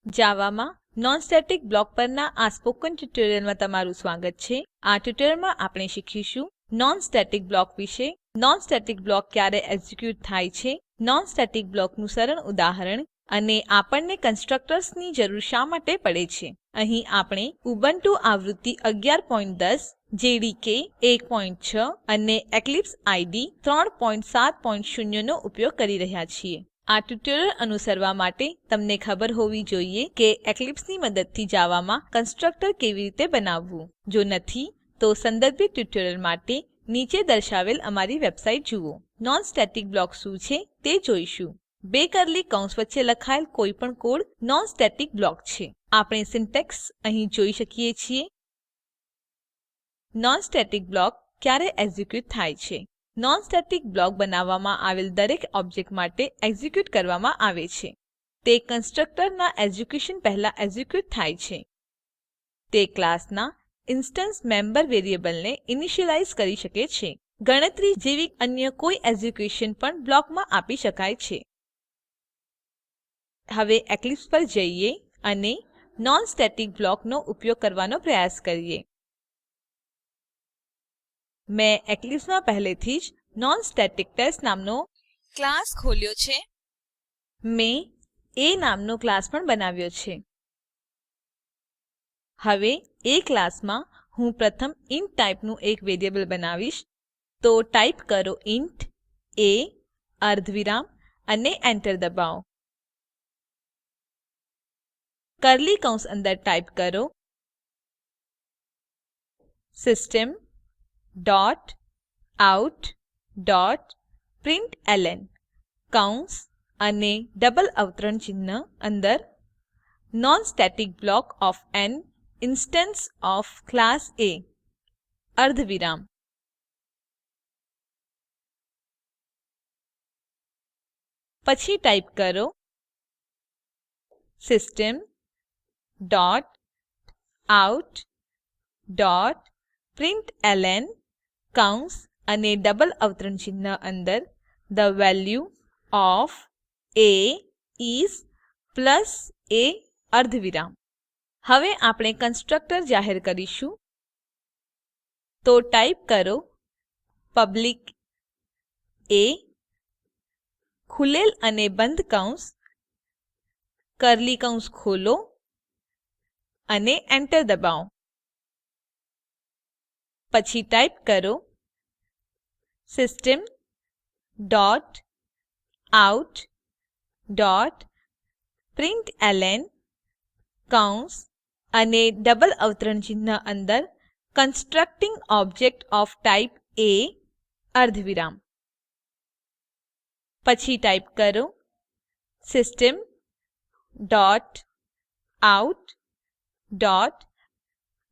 જાવામાં non static block પરના આ સ્પોકન ટ્યુટોરીયલમાં તમારું સ્વાગત છે. આ ટ્યુટોરીયલમાં આપણે શીખીશું નોન સ્ટેટિક બ્લોક વિશે, નોન સ્ટેટિક બ્લોક ક્યારે એક્ઝિક્યુટ થાય છે, નોન સ્ટેટિક બ્લોકનું સરળ ઉદાહરણ અને આપણને કન્સ્ટ્રક્ટર્સની જરૂર શા માટે પડે છે. અહીં આપણે ઉબુન્ટુ આવૃત્તિ 11.10, જેડીકે 1.6 અને એક્લિપ્સ આઇડીઇ 3.7.0 નો ઉપયોગ કરી રહ્યા છીએ. આ ટ્યુટોરીયલ અનુસરવા માટે તમને ખબર હોવી જોઈએ કે એક્લિપ્સની મદદથી જાવામાં કન્સ્ટ્રક્ટર કેવી રીતે બનાવવું. જો નથી, તો સંદર્ભિત ટ્યુટોરીયલ માટે નીચે દર્શાવેલ અમારી વેબસાઇટ જુઓ. નોન સ્ટેટિક બ્લોક શું છે તે જોઈશું. બે કર્લી કૌંસ વચ્ચે લખાયેલ કોઈપણ કોડ નોન સ્ટેટિક બ્લોક છે. આપણે સિન્ટેક્સ અહીં જોઈ શકીએ છીએ. નોન સ્ટેટિક બ્લોક ક્યારે એક્ઝિક્યુટ થાય છે? નોન સ્ટેટિક બ્લોક બનાવવામાં આવેલ દરેક ઓબ્જેક્ટ માટે એક્ઝિક્યુટ કરવામાં આવે છે. તે કન્સ્ટ્રક્ટરના એક્ઝિક્યુશન પહેલા એક્ઝિક્યુટ થાય છે. તે ક્લાસના ઇન્સ્ટેન્સ મેમ્બર વેરિયેબલને ઇનિશિયલાઇઝ કરી શકે છે. ગણતરી જેવી અન્ય કોઈ એક્ઝિક્યુશન પણ બ્લોકમાં આપી શકાય છે. હવે એક્લિપ્સ પર જઈએ અને નોન સ્ટેટિક બ્લોકનો ઉપયોગ કરવાનો પ્રયાસ કરીએ. મેં એક્લિપ્સમાં પહેલેથી જ નોનસ્ટેટિકટેસ્ટ નામનો ક્લાસ ખોલ્યો છે. મેં એ નામનો ક્લાસ પણ બનાવ્યો છે. હવે એ ક્લાસમાં હું પ્રથમ ઇન્ટ ટાઇપનું એક વેરિયેબલ બનાવીશ. તો ટાઇપ કરો ઇન્ટ એ અર્ધવિરામ અને એન્ટર દબાવો. કર્લી કૌંસ અંદર ટાઇપ કરો system dot out dot println કૌંસ અને ડબલ અવતરણ ચિહ્ન અંદર non static block of an instance of class A અર્ધવિરામ. પછી ટાઇપ કરો system dot out dot println કૌંસ અને ડબલ અવતરણ ચિહ્ન અંદર the value of a is plus a અર્ધવિરામ. હવે આપણે કન્સ્ટ્રક્ટર જાહેર કરીશું. તો ટાઇપ કરો પબ્લિક a ખુલેલ અને બંધ કૌંસ કર્લી કૌંસ ખોલો અને એન્ટર દબાવો. પછી ટાઇપ કરો system dot out dot println કૌંસ અને ડબલ અવતરણ ચિહ્ન અંદર કન્સ્ટ્રક્ટિંગ ઓબ્જેક્ટ ઓફ ટાઇપ એ અર્ધવિરામ. પછી ટાઇપ કરો system dot out dot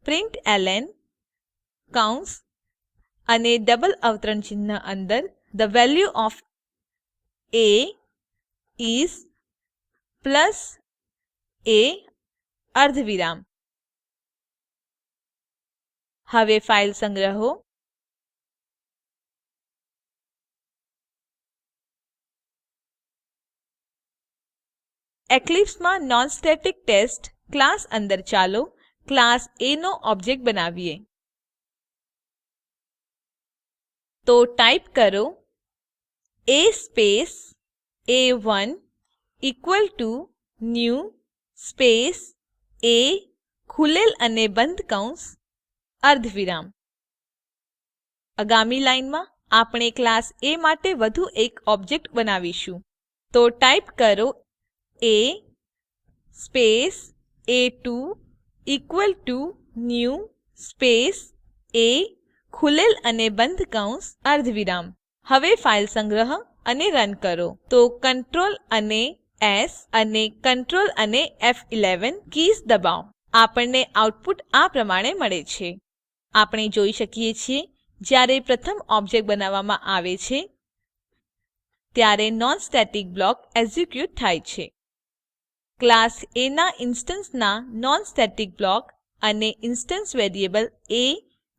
println કૌંસ અને ડબલ અવતરણ ચિહ્ન અંદર the value of a is plus a અર્ધવિરામ. હવે ફાઇલ સંગ્રહો. એક્લિપ્સમાં નોન સ્ટેટિક ટેસ્ટ ક્લાસ અંદર ચાલો ક્લાસ એ નો ઓબ્જેક્ટ બનાવીએ. તો ટાઇપ કરો a space a1 equal to new space a ખુલેલ અને બંધ કૌંસ અર્ધવિરામ. આગામી લાઈનમાં આપણે ક્લાસ એ માટે વધુ એક ઓબ્જેક્ટ બનાવીશું. તો ટાઇપ કરો a space a2 equal to new space a ખુલેલ અને બંધ કૌંસ અર્ધવિરામ. હવે ફાઇલ સંગ્રહ અને રન કરો. તો Ctrl અને એસ અને Ctrl અને F11 કીઝ દબાવો. આપણને આઉટપુટ આ પ્રમાણે મળે છે. આપણે જોઈ શકીએ છીએ જ્યારે પ્રથમ ઓબ્જેક્ટ બનાવવામાં આવે છે ત્યારે નોન સ્ટેટિક બ્લોક એક્ઝિક્યુટ થાય છે. ક્લાસ એ ના ઇન્સ્ટેન્સના નોન સ્ટેટિક બ્લોક અને ઇન્સ્ટેન્સ વેરિયેબલ એ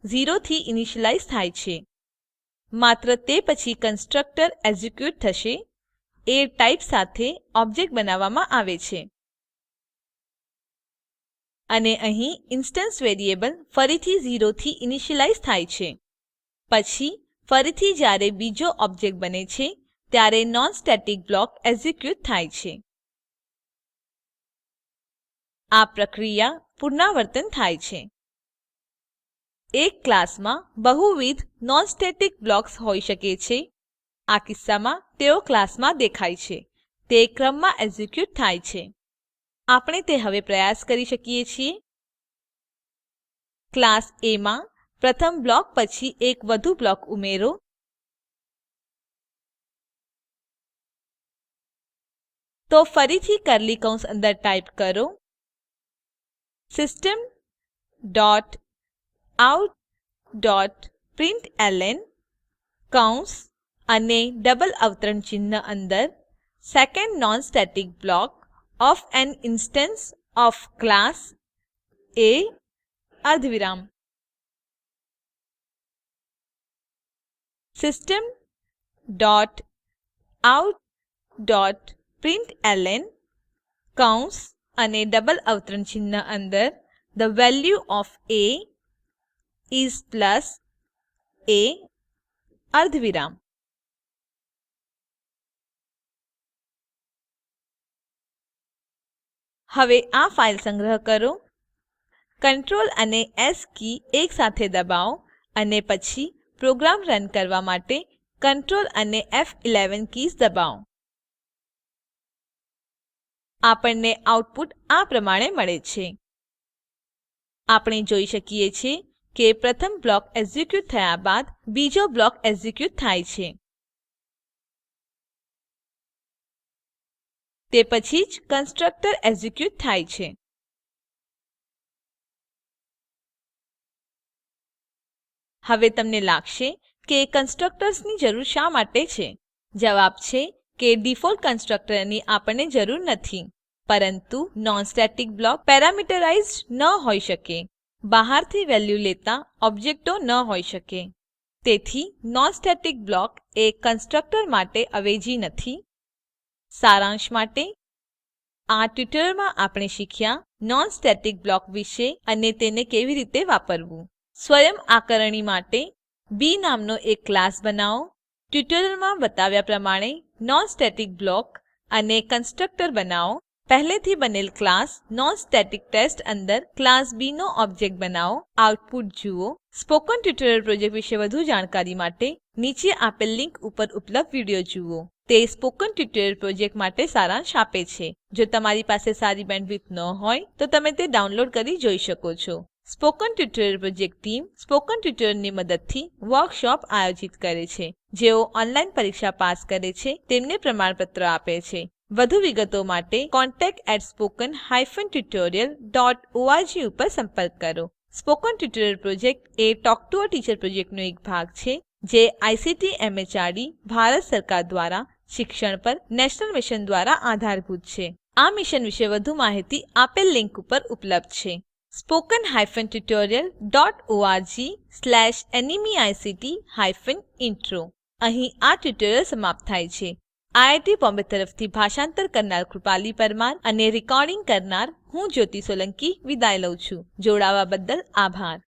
0 થી ઇનિશિયલાઇઝ થાય છે. માત્ર તે પછી કન્સ્ટ્રક્ટર એક્ઝિક્યુટ થશે એ ટાઇપ સાથે ઓબ્જેક્ટ બનાવવામાં આવે છે. અને અહીં ઇન્સ્ટન્સ વેરિયેબલ ફરીથી 0 થી ઇનિશિયલાઇઝ થાય છે. પછી ફરીથી જ્યારે બીજો ઓબ્જેક્ટ બને છે ત્યારે નોન સ્ટેટિક બ્લોક એક્ઝીક્યુટ થાય છે. આ પ્રક્રિયા પુનરાવર્તન થાય છે. એક ક્લાસમાં બહુવિધ નોન સ્ટેટિક બ્લોક્સ હોઈ શકે છે. આ કિસ્સામાં તેઓ ક્લાસમાં દેખાય છે. તે ક્રમમાં એક્ઝીક્યુટ થાય છે. આપણે તે હવે પ્રયાસ કરી શકીએ છીએ. ક્લાસ A માં પ્રથમ બ્લોક પછી એક વધુ બ્લોક ઉમેરો. તો ફરીથી કર્લી કૌંસ અંદર ટાઈપ કરો system dot out dot println કૌંસ અને ડબલ અવતરણ ચિહ્ન અંદર second non static block of an instance of class A અર્ધવિરામ. system dot out dot println કૌંસ અને ડબલ અવતરણ ચિહ્ન અંદર the value of A is plus A અર્ધવિરામ. હવે આ ફાઈલ સંગ્રહ કરો. Ctrl અને એસ કી એકસાથે દબાવો અને પછી પ્રોગ્રામ રન કરવા માટે Ctrl અને F11 કીઝ દબાવો. આપણને આઉટપુટ આ પ્રમાણે મળે છે. આપણે જોઈ શકીએ છીએ કે પ્રથમ બ્લોક એક્ઝીક્યુટ થયા બાદ બીજો બ્લોક એક્ઝીક્યુટ થાય છે. તે પછી જ કન્સ્ટ્રક્ટર એક્ઝીક્યુટ થાય છે. હવે તમને લાગશે કે કન્સ્ટ્રક્ટર્સની જરૂર શા માટે છે? જવાબ છે કે ડિફોલ્ટ કન્સ્ટ્રક્ટરની આપણને જરૂર નથી. પરંતુ નોન સ્ટેટિક બ્લોક પેરામીટરાઇઝ્ડ ન હોઈ શકે. બહારથી વેલ્યુ લેતા ઓબ્જેક્ટો ન હોઈ શકે. તેથી નોન સ્ટેટિક બ્લોક એ કન્સ્ટ્રક્ટર માટે અવેજી નથી. સારાંશ માટે આ ટ્યુટોરીયલમાં આપણે શીખ્યા નોન સ્ટેટિક બ્લોક વિશે અને તેને કેવી રીતે વાપરવું. સ્વયં આકારણી માટે બી નામનો એક ક્લાસ બનાવો. ટ્યુટોરીયલમાં બતાવ્યા પ્રમાણે નોન સ્ટેટિક બ્લોક અને કન્સ્ટ્રક્ટર બનાવો. પહેલેથી બનેલ ક્લાસ નોનસ્ટેટિકટેસ્ટ અંદર ક્લાસ બી નો ઓબ્જેક્ટ બનાવો. આઉટપુટ જુઓ. સ્પોકન ટ્યુટોરિયલ પ્રોજેક્ટ વિશે વધુ જાણકારી માટે નીચે આપેલ લિંક ઉપર ઉપલબ્ધ વિડીયો જુઓ. તે સ્પોકન ટ્યુટોરિયલ પ્રોજેક્ટ માટે સારાંશ આપે છે. જો તમારી પાસે સારી બેન્ડવિડ્થ ન હોય તો તમે તે ડાઉનલોડ કરી જોઈ શકો છો. Spoken tutorial project team spoken ટ્યુટોરિયલની મદદથી વર્કશોપ આયોજિત કરે છે. જેઓ ઓનલાઈન પરીક્ષા પાસ કરે છે તેમને પ્રમાણપત્ર આપે છે. વધુ વિગતો માટે contact@spoken-tutorial.org ઉપર સંપર્ક કરો. Spoken tutorial project A talk to a teacher પ્રોજેક્ટનો એક ભાગ છે જે આઇસીટી એમએચઆરડી ભારત સરકાર દ્વારા શિક્ષણ પર નેશનલ મિશન દ્વારા આધારભૂત છે. આ મિશન વિશે વધુ માહિતી આપેલ લિંક ઉપર ઉપલબ્ધ છે. spoken-tutorial.org/nmeict-intro અહીં આ ટ્યુટોરીયલ સમાપ્ત થાય છે. આઈઆઈટી બોમ્બે તરફથી ભાષાંતર કરનાર કૃપાલી પરમાર અને રેકોર્ડિંગ કરનાર હું જ્યોતિ સોલંકી વિદાય લઉં છું. જોડાવા બદ્દલ આભાર.